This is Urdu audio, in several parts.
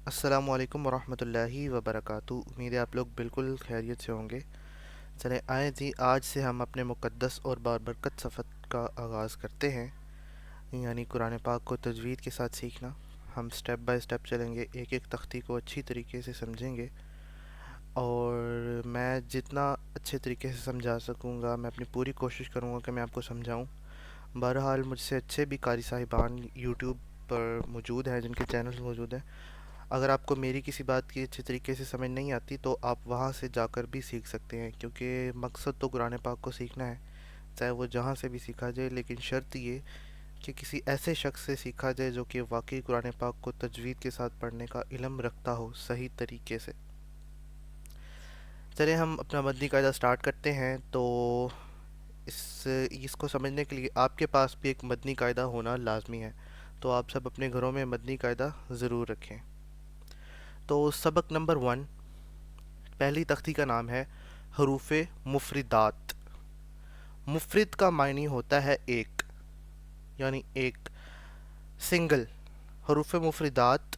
السلام علیکم ورحمۃ اللہ وبرکاتہ۔ امید ہے آپ لوگ بالکل خیریت سے ہوں گے۔ چلیں آئیں جی، آج سے ہم اپنے مقدس اور بابرکت صفت کا آغاز کرتے ہیں، یعنی قرآن پاک کو تجوید کے ساتھ سیکھنا۔ ہم سٹیپ بائی سٹیپ چلیں گے، ایک ایک تختی کو اچھی طریقے سے سمجھیں گے، اور میں جتنا اچھے طریقے سے سمجھا سکوں گا میں اپنی پوری کوشش کروں گا کہ میں آپ کو سمجھاؤں۔ بہرحال مجھ سے اچھے بھی قاری صاحبان یوٹیوب پر موجود ہیں، جن کے چینلز موجود ہیں۔ اگر آپ کو میری کسی بات کی اچھے طریقے سے سمجھ نہیں آتی تو آپ وہاں سے جا کر بھی سیکھ سکتے ہیں، کیونکہ مقصد تو قرآن پاک کو سیکھنا ہے، چاہے وہ جہاں سے بھی سیکھا جائے، لیکن شرط یہ کہ کسی ایسے شخص سے سیکھا جائے جو کہ واقعی قرآن پاک کو تجوید کے ساتھ پڑھنے کا علم رکھتا ہو صحیح طریقے سے۔ چلیں ہم اپنا مدنی قاعدہ سٹارٹ کرتے ہیں۔ تو اس کو سمجھنے کے لیے آپ کے پاس بھی ایک مدنی قاعدہ ہونا لازمی ہے، تو آپ سب اپنے گھروں میں مدنی قاعدہ ضرور رکھیں۔ تو سبق نمبر 1، پہلی تختی کا نام ہے حروف مفردات۔ مفرد کا معنی ہوتا ہے ایک، یعنی ایک، سنگل۔ حروف مفردات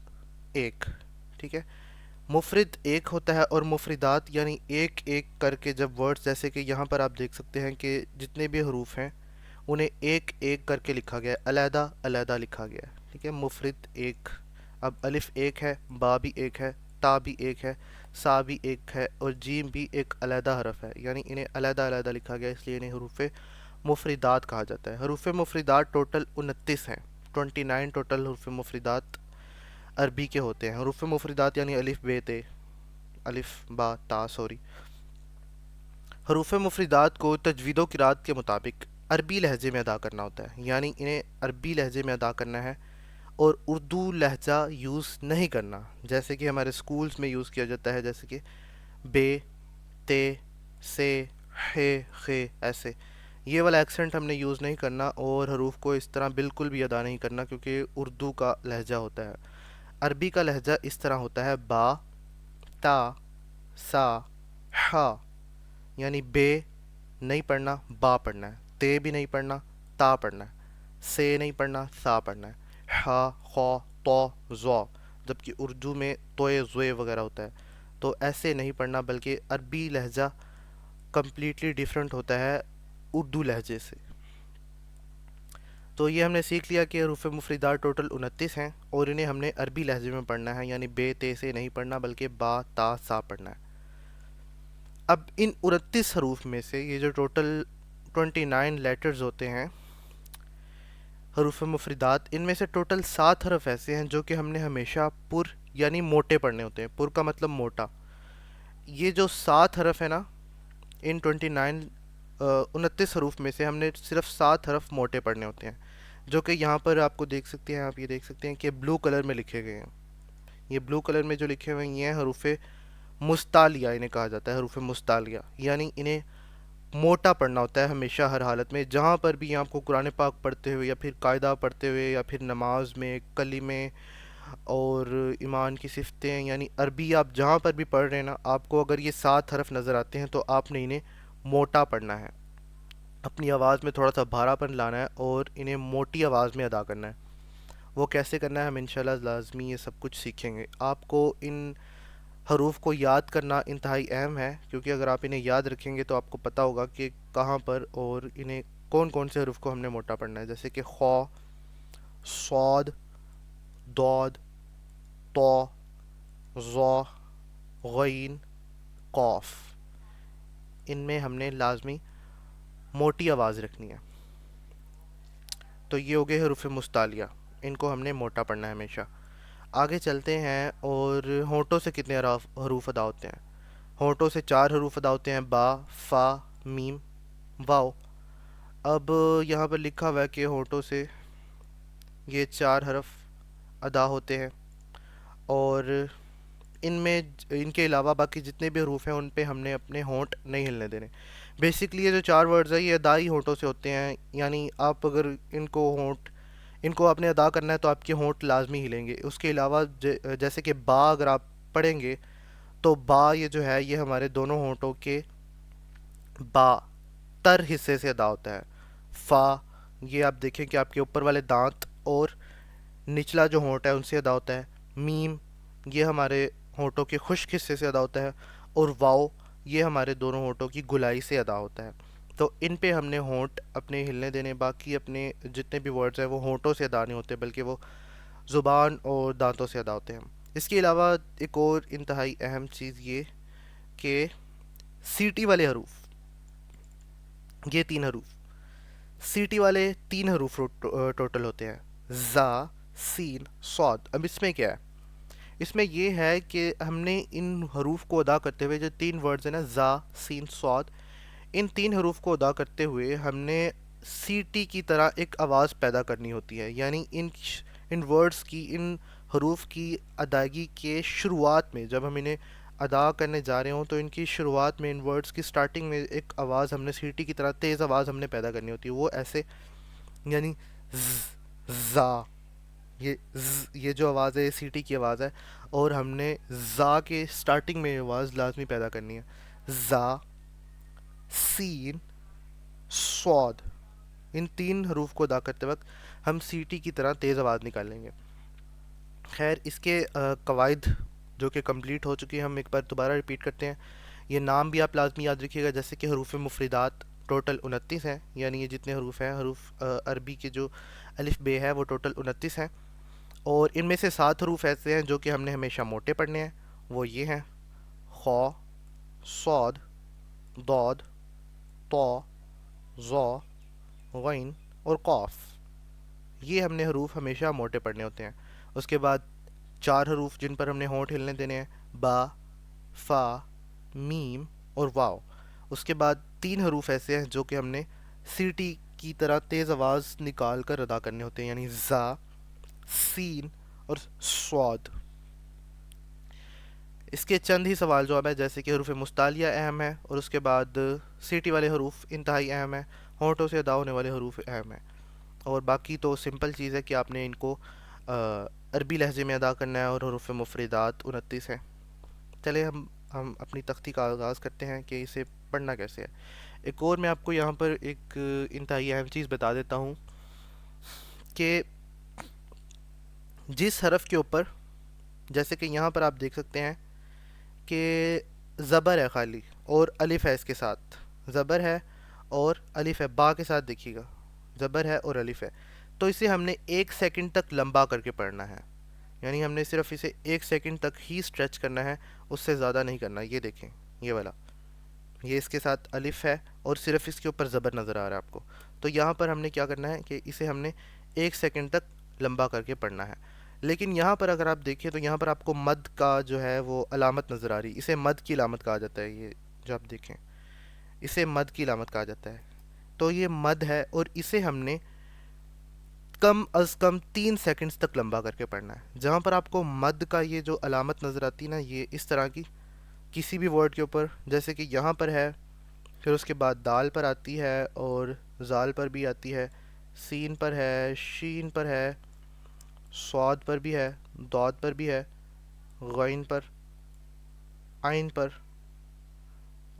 ایک، ٹھیک ہے۔ مفرد ایک ہوتا ہے، اور مفردات یعنی ایک ایک کر کے جب ورڈز، جیسے کہ یہاں پر آپ دیکھ سکتے ہیں کہ جتنے بھی حروف ہیں انہیں ایک ایک کر کے لکھا گیا ہے، علیحدہ علیحدہ لکھا گیا ہے، ٹھیک ہے۔ مفرد ایک، اب الف ایک ہے، با بھی ایک ہے، تا بھی ایک ہے، سا بھی ایک ہے، اور جیم بھی ایک علیحدہ حرف ہے، یعنی انہیں علیحدہ علیحدہ لکھا گیا، اس لیے انہیں حروف مفردات کہا جاتا ہے۔ حروف مفردات ٹوٹل 29 ہیں، 29 ٹوٹل حروف مفردات عربی کے ہوتے ہیں۔ حروف مفردات یعنی الف بے تے، الف با تا، سوری۔ حروف مفردات کو تجوید و قرات کے مطابق عربی لہجے میں ادا کرنا ہوتا ہے، یعنی انہیں عربی لہجے میں ادا کرنا ہے، اور اردو لہجہ یوز نہیں کرنا، جیسے کہ ہمارے سکولز میں یوز کیا جاتا ہے، جیسے کہ بے، تے، سے، ہے، خے، ایسے یہ والا ایکسنٹ ہم نے یوز نہیں کرنا، اور حروف کو اس طرح بالکل بھی ادا نہیں کرنا، کیونکہ اردو کا لہجہ ہوتا ہے۔ عربی کا لہجہ اس طرح ہوتا ہے: با، تا، سا، ہا، یعنی بے نہیں پڑھنا، با پڑھنا ہے، تے بھی نہیں پڑھنا، تا پڑھنا ہے، سے نہیں پڑھنا، سا پڑھنا ہے، ہا، خو، تو، زو، جبکہ اردو میں توئے زوئے وغیرہ ہوتا ہے، تو ایسے نہیں پڑھنا، بلکہ عربی لہجہ کمپلیٹلی ڈیفرنٹ ہوتا ہے اردو لہجے سے۔ تو یہ ہم نے سیکھ لیا کہ حروف مفردات ٹوٹل 29 ہیں، اور انہیں ہم نے عربی لہجے میں پڑھنا ہے، یعنی بے تے سے نہیں پڑھنا، بلکہ با تا سا پڑھنا ہے۔ اب ان 29 حروف میں سے یہ جو ٹوٹل 29 لیٹرز ہوتے ہیں حروف مفردات، ان میں سے ٹوٹل 7 حرف ایسے ہیں جو کہ ہم نے ہمیشہ پر یعنی موٹے پڑھنے ہوتے ہیں۔ پر کا مطلب موٹا۔ یہ جو 7 حرف ہیں نا، ان 29 حروف میں سے ہم نے صرف 7 حرف موٹے پڑھنے ہوتے ہیں، جو کہ یہاں پر آپ کو دیکھ سکتے ہیں، آپ یہ دیکھ سکتے ہیں کہ بلو کلر میں لکھے گئے ہیں۔ یہ بلو کلر میں جو لکھے ہوئے ہیں یہ ہیں حروف مستعلیہ، انہیں کہا جاتا ہے حروف مستعلیہ، یعنی انہیں موٹا پڑھنا ہوتا ہے ہمیشہ، ہر حالت میں، جہاں پر بھی آپ کو قرآن پاک پڑھتے ہوئے، یا پھر قاعدہ پڑھتے ہوئے، یا پھر نماز میں کلمے اور ایمان کی صفتیں، یعنی عربی آپ جہاں پر بھی پڑھ رہے ہیں نا، آپ کو اگر یہ 7 حرف نظر آتے ہیں تو آپ نے انہیں موٹا پڑھنا ہے، اپنی آواز میں تھوڑا سا بھارا پن لانا ہے، اور انہیں موٹی آواز میں ادا کرنا ہے۔ وہ کیسے کرنا ہے ہم انشاءاللہ لازمی یہ سب کچھ سیکھیں گے۔ آپ کو ان حروف کو یاد کرنا انتہائی اہم ہے، کیونکہ اگر آپ انہیں یاد رکھیں گے تو آپ کو پتہ ہوگا کہ کہاں پر اور انہیں کون کون سے حروف کو ہم نے موٹا پڑھنا ہے، جیسے کہ خو، صاد، دود، تو، ظا، غین، قاف، ان میں ہم نے لازمی موٹی آواز رکھنی ہے۔ تو یہ ہو گئے حروف مستعلیہ، ان کو ہم نے موٹا پڑھنا ہے ہمیشہ۔ آگے چلتے ہیں، اور ہونٹوں سے کتنے حروف ادا ہوتے ہیں؟ ہونٹوں سے 4 حروف ادا ہوتے ہیں: با، فا، میم، واو۔ اب یہاں پر لکھا ہوا ہے کہ ہونٹوں سے یہ 4 حرف ادا ہوتے ہیں، اور ان میں ان کے علاوہ باقی جتنے بھی حروف ہیں ان پہ ہم نے اپنے ہونٹ نہیں ہلنے دینے۔ بیسکلی یہ جو 4 ورڈز ہیں یہ ادائی ہونٹوں سے ہوتے ہیں، یعنی آپ اگر ان کو آپ نے ادا کرنا ہے تو آپ کے ہونٹ لازمی ہلیں گے۔ اس کے علاوہ جیسے کہ با اگر آپ پڑھیں گے تو با یہ جو ہے یہ ہمارے دونوں ہونٹوں کے با تر حصے سے ادا ہوتا ہے۔ فا یہ آپ دیکھیں کہ آپ کے اوپر والے دانت اور نچلا جو ہونٹ ہے ان سے ادا ہوتا ہے۔ میم یہ ہمارے ہونٹوں کے خشک حصے سے ادا ہوتا ہے، اور واؤ یہ ہمارے دونوں ہونٹوں کی گلائی سے ادا ہوتا ہے. تو ان پہ ہم نے ہونٹ اپنے ہلنے دینے، باقی اپنے جتنے بھی ورڈز ہیں وہ ہونٹوں سے ادا نہیں ہوتے بلکہ وہ زبان اور دانتوں سے ادا ہوتے ہیں. اس کے علاوہ ایک اور انتہائی اہم چیز یہ کہ سی ٹی والے حروف، یہ تین حروف، سی ٹی والے تین حروف ٹوٹل ہوتے ہیں: زا، سین، صاد. اب اس میں کیا ہے؟ اس میں یہ ہے کہ ہم نے ان حروف کو ادا کرتے ہوئے، جو تین ورڈز ہیں نا، زا، سین، صاد، ان تین حروف کو ادا کرتے ہوئے ہم نے سی ٹی کی طرح ایک آواز پیدا کرنی ہوتی ہے. یعنی ان ورڈز کی، ان حروف کی ادائیگی کے شروعات میں جب ہم انہیں ادا کرنے جا رہے ہوں تو ان کی شروعات میں، ان ورڈز کی سٹارٹنگ میں ایک آواز ہم نے سی ٹی کی طرح تیز آواز ہم نے پیدا کرنی ہوتی ہے. وہ ایسے، یعنی زا، یہ جو آواز ہے یہ سی ٹی کی آواز ہے، اور ہم نے زا کے سٹارٹنگ میں یہ آواز لازمی پیدا کرنی ہے. زا، سین، صاد، ان تین حروف کو ادا کرتے وقت ہم سی ٹی کی طرح تیز آواز نکال لیں گے. خیر، اس کے قواعد جو کہ کمپلیٹ ہو چکی ہیں، ہم ایک بار دوبارہ ریپیٹ کرتے ہیں. یہ نام بھی آپ لازمی یاد رکھیے گا، جیسے کہ حروف مفردات ٹوٹل 29 ہیں، یعنی یہ جتنے حروف ہیں، حروف عربی کے جو الف بے ہے وہ ٹوٹل 29 ہیں. اور ان میں سے 7 حروف ایسے ہیں جو کہ ہم نے ہمیشہ موٹے پڑھنے ہیں. وہ یہ ہیں: خا، صاد، ضاد، طا، ظا، غین اور قاف. یہ ہم نے حروف ہمیشہ موٹے پڑھنے ہوتے ہیں. اس کے بعد 4 حروف جن پر ہم نے ہونٹ ہلنے دینے ہیں: با، فا، میم اور واو. اس کے بعد 3 حروف ایسے ہیں جو کہ ہم نے سی ٹی کی طرح تیز آواز نکال کر ادا کرنے ہوتے ہیں، یعنی زا، سین اور صاد. اس کے چند ہی سوال جواب ہے، جیسے کہ حروف مستعلیہ اہم ہے، اور اس کے بعد سی ٹی والے حروف انتہائی اہم ہیں، ہونٹوں سے ادا ہونے والے حروف اہم ہیں. اور باقی تو سمپل چیز ہے کہ آپ نے ان کو عربی لہجے میں ادا کرنا ہے، اور حروف مفردات 29 ہیں. چلے ہم اپنی تختی کا آغاز کرتے ہیں کہ اسے پڑھنا کیسے ہے. ایک اور میں آپ کو یہاں پر ایک انتہائی اہم چیز بتا دیتا ہوں کہ جس حرف کے اوپر، جیسے کہ یہاں پر آپ دیکھ سکتے ہیں کہ زبر ہے خالی اور الف ہے، اس کے ساتھ زبر ہے اور الف ہے، با کے ساتھ دیکھیے گا زبر ہے اور الف ہے، تو اسے ہم نے 1 سیکنڈ تک لمبا کر کے پڑھنا ہے. یعنی ہم نے صرف اسے 1 سیکنڈ تک ہی اسٹریچ کرنا ہے، اس سے زیادہ نہیں کرنا. یہ دیکھیں، یہ والا، یہ اس کے ساتھ الف ہے اور صرف اس کے اوپر زبر نظر آ رہا ہے آپ کو. تو یہاں پر ہم نے کیا کرنا ہے کہ اسے ہم نے 1 سیکنڈ تک لمبا کر کے پڑھنا ہے. لیکن یہاں پر اگر آپ دیکھیں تو یہاں پر آپ کو مد کا جو ہے وہ علامت نظر آ رہی، اسے مد کی علامت کہا جاتا ہے. یہ جو آپ دیکھیں، اسے مد کی علامت کہا جاتا ہے. تو یہ مد ہے اور اسے ہم نے کم از کم 3 سیکنڈز تک لمبا کر کے پڑھنا ہے. جہاں پر آپ کو مد کا یہ جو علامت نظر آتی ہے نا، یہ اس طرح کی کسی بھی ورڈ کے اوپر، جیسے کہ یہاں پر ہے، پھر اس کے بعد دال پر آتی ہے اور زال پر بھی آتی ہے، سین پر ہے، شین پر ہے، صاد پر بھی ہے، داد پر بھی ہے، غین پر، عین پر،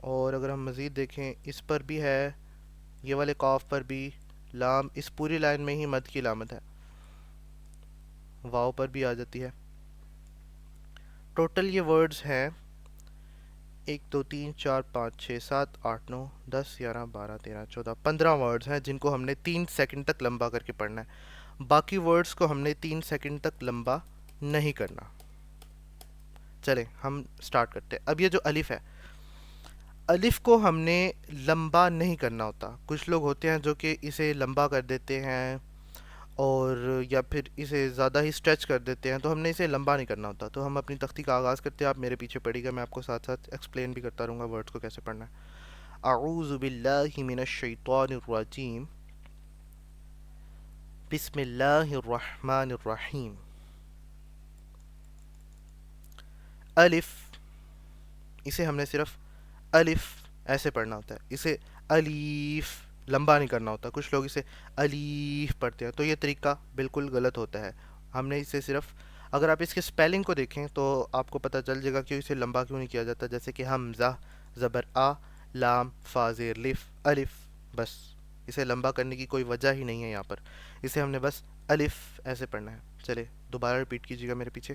اور اگر ہم مزید دیکھیں اس پر بھی ہے، یہ والے قاف پر بھی، لام، اس پوری لائن میں ہی مد کی علامت ہے، واو پر بھی آ جاتی ہے. ٹوٹل یہ ورڈز ہیں 1 2 3 4 5 6 7 8 9 10 11 12 13 14 15 ورڈز ہیں جن کو ہم نے 3 سیکنڈ تک لمبا کر کے پڑھنا ہے. باقی ورڈز کو ہم نے 3 سیکنڈ تک لمبا نہیں کرنا. چلیں ہم سٹارٹ کرتے ہیں. اب یہ جو الف ہے، الف کو ہم نے لمبا نہیں کرنا ہوتا. کچھ لوگ ہوتے ہیں جو کہ اسے لمبا کر دیتے ہیں اور یا پھر اسے زیادہ ہی سٹریچ کر دیتے ہیں، تو ہم نے اسے لمبا نہیں کرنا ہوتا. تو ہم اپنی تختی کا آغاز کرتے ہیں. آپ میرے پیچھے پڑھیے گا، میں آپ کو ساتھ ساتھ ایکسپلین بھی کرتا رہوں گا ورڈز کو کیسے پڑھنا ہے. اعوذ باللہ من الشیطان الرجیم، بسم اللہ الرحمن الرحیم. الف، اسے ہم نے صرف الف ایسے پڑھنا ہوتا ہے، اسے الیف لمبا نہیں کرنا ہوتا. کچھ لوگ اسے الیف پڑھتے ہیں، تو یہ طریقہ بالکل غلط ہوتا ہے. ہم نے اسے صرف، اگر آپ اس کے سپیلنگ کو دیکھیں تو آپ کو پتہ چل جائے گا کہ اسے لمبا کیوں نہیں کیا جاتا. جیسے کہ حمزہ، زبر آ، لام، فا زیر لف، الف، بس اسے لمبا کرنے کی کوئی وجہ ہی نہیں ہے. یہاں پر اسے ہم نے بس الف ایسے پڑھنا ہے. چلے دوبارہ ریپیٹ کیجیے گا میرے پیچھے.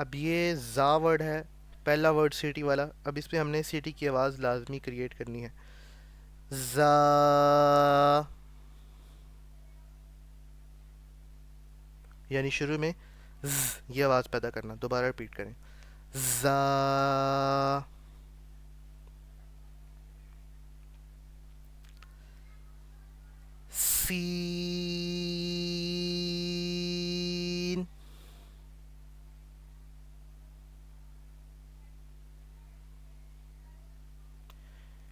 اب یہ زا ورڈ ہے، پہلا ورڈ سٹی والا، اب اس پہ ہم نے سٹی کی آواز لازمی کریٹ کرنی ہے. زا، یعنی شروع میں یہ آواز پیدا کرنا. دوبارہ ریپیٹ کریں. زا، سین.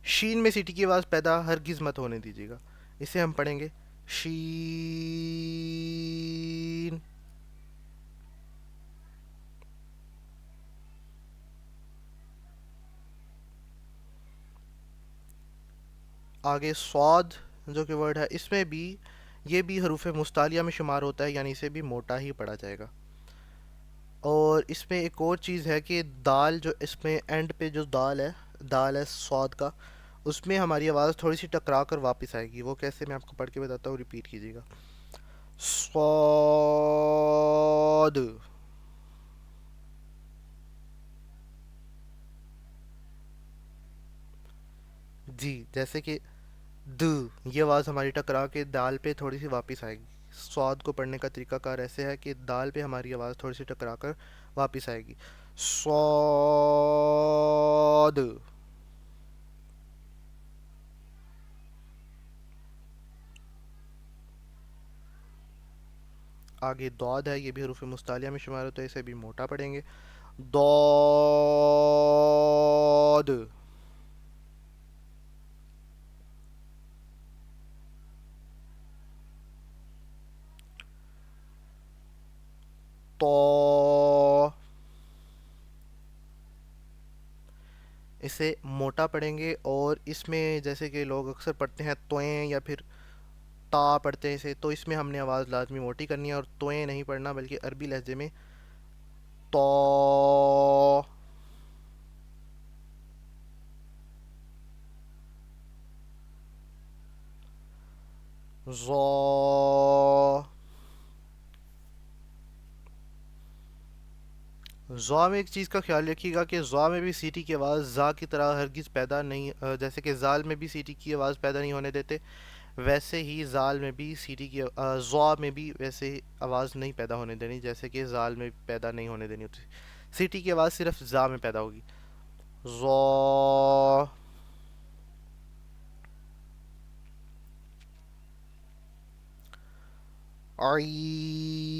شین میں سیٹی کی آواز پیدا ہرگز مت ہونے دیجیے گا. اسے ہم پڑھیں گے شین. آگے سواد جو کہ ورڈ ہے، اس میں بھی یہ بھی حروف مستعلیہ میں شمار ہوتا ہے، یعنی اسے بھی موٹا ہی پڑھا جائے گا. اور اس میں ایک اور چیز ہے کہ دال، جو اس میں اینڈ پہ جو دال ہے سواد کا، اس میں ہماری آواز تھوڑی سی ٹکرا کر واپس آئے گی. وہ کیسے، میں آپ کو پڑھ کے بتاتا ہوں، ریپیٹ کیجیے گا. صاد. جی، جیسے کہ د، یہ آواز ہماری ٹکرا کے دال پہ تھوڑی سی واپس آئے گی. سواد کو پڑھنے کا طریقہ کار ایسے ہے کہ دال پہ ہماری آواز تھوڑی سی ٹکرا کر واپس آئے گی. صاد. آگے دود ہے، یہ بھی حروف مستعلیہ میں شمار ہوتا ہے، اسے بھی موٹا پڑھیں گے. دود. تو، اسے موٹا پڑھیں گے. اور اس میں جیسے کہ لوگ اکثر پڑھتے ہیں توئیں یا پھر تا پڑھتے ہیں اسے، تو اس میں ہم نے آواز لازمی موٹی کرنی ہے اور توئیں نہیں پڑھنا، بلکہ عربی لہجے میں تو. زو. زا میں ایک چیز کا خیال رکھیے گا کہ زا میں بھی سیٹی کی آواز زا کی طرح ہرگز پیدا نہیں، جیسے کہ زال میں بھی سیٹی کی آواز پیدا نہیں ہونے دیتے، ویسے ہی زال میں بھی سیٹی کی زا میں بھی ویسے ہی آواز نہیں پیدا ہونے دینی جیسے کہ زال میں پیدا نہیں ہونے دینی ہوتی. سیٹی کی آواز صرف زا میں پیدا ہوگی. زو. عین.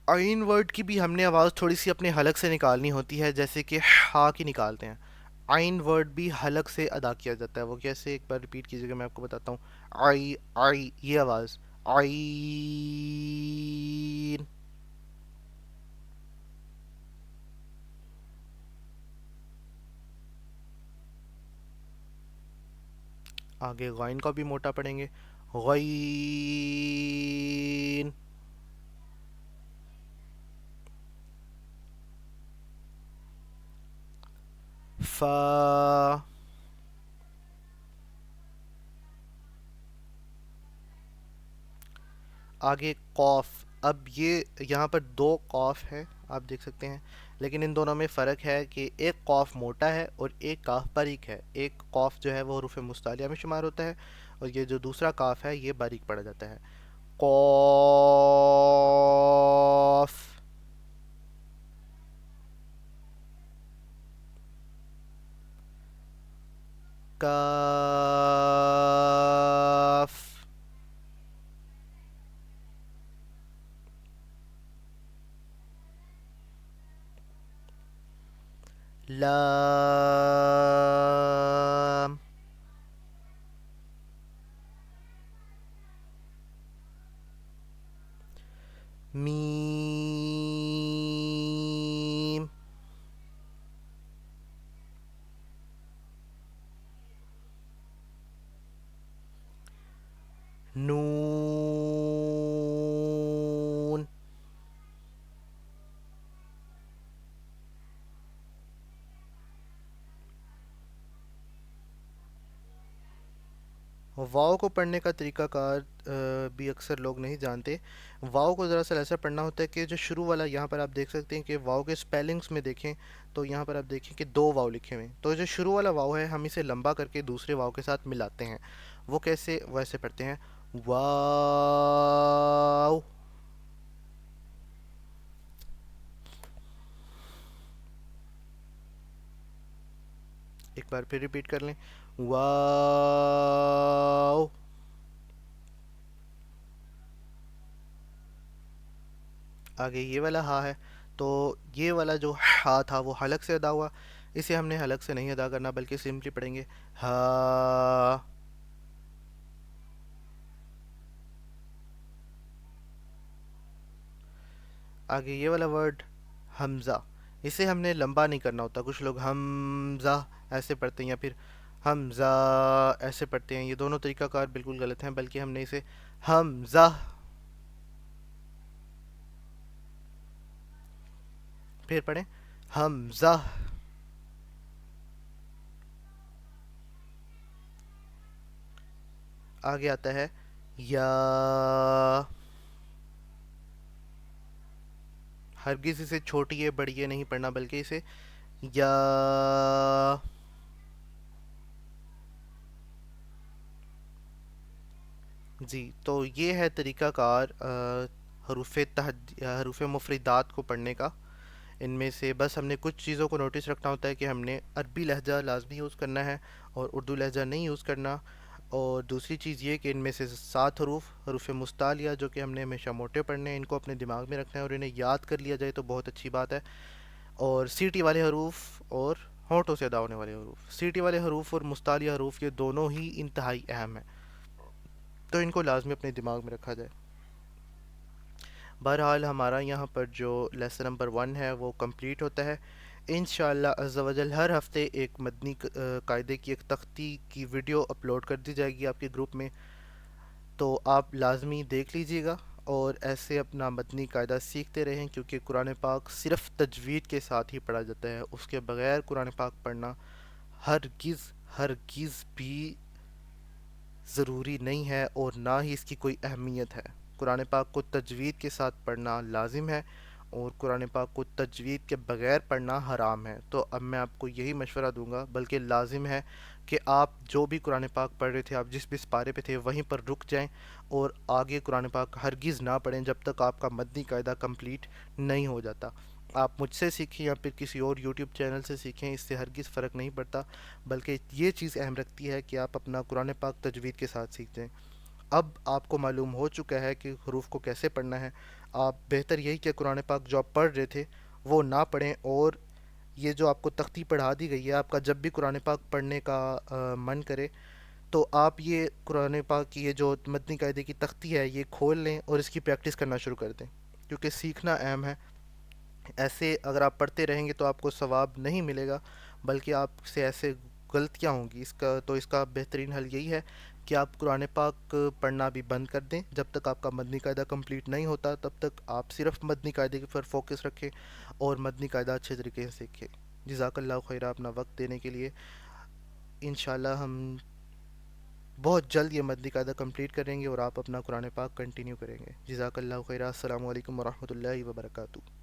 عین ورڈ کی بھی ہم نے آواز تھوڑی سی اپنے حلق سے نکالنی ہوتی ہے، جیسے کہ ہا کی نکالتے ہیں. عین ورڈ بھی حلق سے ادا کیا جاتا ہے. وہ کیسے، ایک بار ریپیٹ کیجیے گا، میں آپ کو بتاتا ہوں. آئی آئی، یہ آواز عین. آگے غائن کا بھی موٹا پڑیں گے. غین. فا. آگے قوف. اب یہ یہاں پر دو قوف ہے، آپ دیکھ سکتے ہیں، لیکن ان دونوں میں فرق ہے کہ ایک قوف موٹا ہے اور ایک کاف باریک ہے. ایک قوف جو ہے وہ حروف مستعلیہ میں شمار ہوتا ہے، اور یہ جو دوسرا کاف ہے یہ باریک پڑا جاتا ہے. قوف. کاف. لام. میم. نون. واو کو پڑھنے کا طریقہ کار بھی اکثر لوگ نہیں جانتے. واو کو دراصل ایسا پڑھنا ہوتا ہے کہ جو شروع والا، یہاں پر آپ دیکھ سکتے ہیں کہ واو کے سپیلنگز میں دیکھیں تو یہاں پر آپ دیکھیں کہ دو واو لکھے ہوئے ہیں. تو جو شروع والا واو ہے ہم اسے لمبا کر کے دوسرے واو کے ساتھ ملاتے ہیں. وہ کیسے؟ ویسے پڑھتے ہیں واو. ایک بار پھر ریپیٹ کر لیں، واو. آگے یہ والا ہا ہے، تو یہ والا جو ہا تھا وہ حلق سے ادا ہوا. اسے ہم نے حلق سے نہیں ادا کرنا بلکہ سمپلی پڑھیں گے ہا. آگے یہ والا ورڈ حمزہ، اسے ہم نے لمبا نہیں کرنا ہوتا. کچھ لوگ حمزہ ایسے پڑھتے ہیں یا پھر حمزہ ایسے پڑھتے ہیں. یہ دونوں طریقہ کار بالکل غلط ہیں، بلکہ ہم نے اسے حمزہ. پھر پڑھیں حمزہ. آگے آتا ہے یا. ہرگز اسے چھوٹی ہے بڑی ہے نہیں پڑھنا بلکہ اسے یا. جی تو یہ ہے طریقہ کار حروف مفردات کو پڑھنے کا. ان میں سے بس ہم نے کچھ چیزوں کو نوٹس رکھنا ہوتا ہے کہ ہم نے عربی لہجہ لازمی یوز کرنا ہے اور اردو لہجہ نہیں یوز کرنا. اور دوسری چیز یہ کہ ان میں سے 7 حروف مستعلیہ جو کہ ہم نے ہمیشہ موٹے پڑھنے ہیں، ان کو اپنے دماغ میں رکھنا ہے اور انہیں یاد کر لیا جائے تو بہت اچھی بات ہے. اور سیٹی والے حروف اور ہونٹوں سے ادا ہونے والے حروف، سیٹی والے حروف اور مستعلیہ حروف یہ دونوں ہی انتہائی اہم ہیں، تو ان کو لازمی اپنے دماغ میں رکھا جائے. بہرحال ہمارا یہاں پر جو لیسن نمبر 1 ہے وہ کمپلیٹ ہوتا ہے. انشاءاللہ عز و جل ہر ہفتے ایک مدنی قاعدے کی ایک تختی کی ویڈیو اپلوڈ کر دی جائے گی آپ کے گروپ میں، تو آپ لازمی دیکھ لیجئے گا اور ایسے اپنا مدنی قاعدہ سیکھتے رہیں، کیونکہ قرآن پاک صرف تجوید کے ساتھ ہی پڑھا جاتا ہے. اس کے بغیر قرآن پاک پڑھنا ہرگز ہرگز بھی ضروری نہیں ہے اور نہ ہی اس کی کوئی اہمیت ہے. قرآن پاک کو تجوید کے ساتھ پڑھنا لازم ہے اور قرآن پاک کو تجوید کے بغیر پڑھنا حرام ہے. تو اب میں آپ کو یہی مشورہ دوں گا، بلکہ لازم ہے کہ آپ جو بھی قرآن پاک پڑھ رہے تھے، آپ جس بھی سپارے پہ تھے وہیں پر رک جائیں اور آگے قرآن پاک ہرگز نہ پڑھیں جب تک آپ کا مدنی قاعدہ کمپلیٹ نہیں ہو جاتا. آپ مجھ سے سیکھیں یا پھر کسی اور یوٹیوب چینل سے سیکھیں، اس سے ہرگز فرق نہیں پڑتا، بلکہ یہ چیز اہم رکھتی ہے کہ آپ اپنا قرآن پاک تجوید کے ساتھ سیکھ جائیں. اب آپ کو معلوم ہو چکا ہے کہ حروف کو کیسے پڑھنا ہے. آپ بہتر یہی کہ قرآن پاک جو آپ پڑھ رہے تھے وہ نہ پڑھیں، اور یہ جو آپ کو تختی پڑھا دی گئی ہے، آپ کا جب بھی قرآن پاک پڑھنے کا من کرے تو آپ یہ قرآن پاک کی یہ جو متنی قاعدے کی تختی ہے یہ کھول لیں اور اس کی پریکٹس کرنا شروع کر دیں، کیونکہ سیکھنا اہم ہے. ایسے اگر آپ پڑھتے رہیں گے تو آپ کو ثواب نہیں ملے گا، بلکہ آپ سے ایسے غلطیاں ہوں گی. اس کا بہترین حل یہی ہے کہ آپ قرآن پاک پڑھنا بھی بند کر دیں. جب تک آپ کا مدنی قاعدہ کمپلیٹ نہیں ہوتا تب تک آپ صرف مدنی قاعدے پر فوکس رکھیں اور مدنی قاعدہ اچھے طریقے سے سیکھیں. جزاک اللہ خیرہ اپنا وقت دینے کے لیے. انشاءاللہ ہم بہت جلد یہ مدنی قاعدہ کمپلیٹ کریں گے اور آپ اپنا قرآن پاک کنٹینیو کریں گے. جزاک اللہ خیرہ. السلام علیکم ورحمۃ اللہ وبرکاتہ.